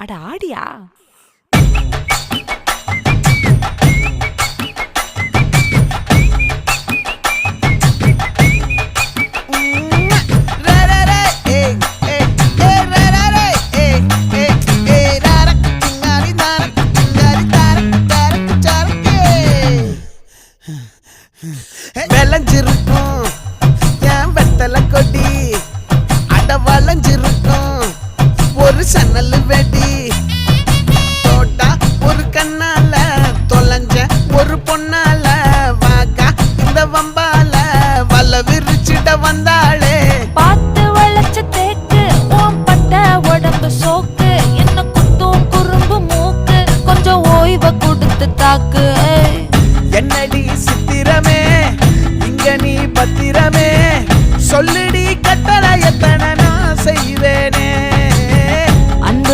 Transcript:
அட ஆடியா? விளைஞ்சிருக்கும் என் வெத்தலை கொடி, அட வளைஞ்சிருக்கும் ஒரு சன்னல் வெடி. தோட்டா ஒரு கண்ணால தொலைஞ்ச ஒரு பொண்ணால வாக்கா இந்த வம்பால வல விரிச்சிட வந்தாளே. பார்த்து வளைச்ச தேக்கு ஓம் பட்ட உடம்பு சோக்கு, என்ன குத்தும் குறும்பு மூக்கு, கொஞ்சம் ஓய்வை கொடுத்து தாக்கு. என்னடி சித்திரமே இங்க நீ பத்திரமே சொல்லு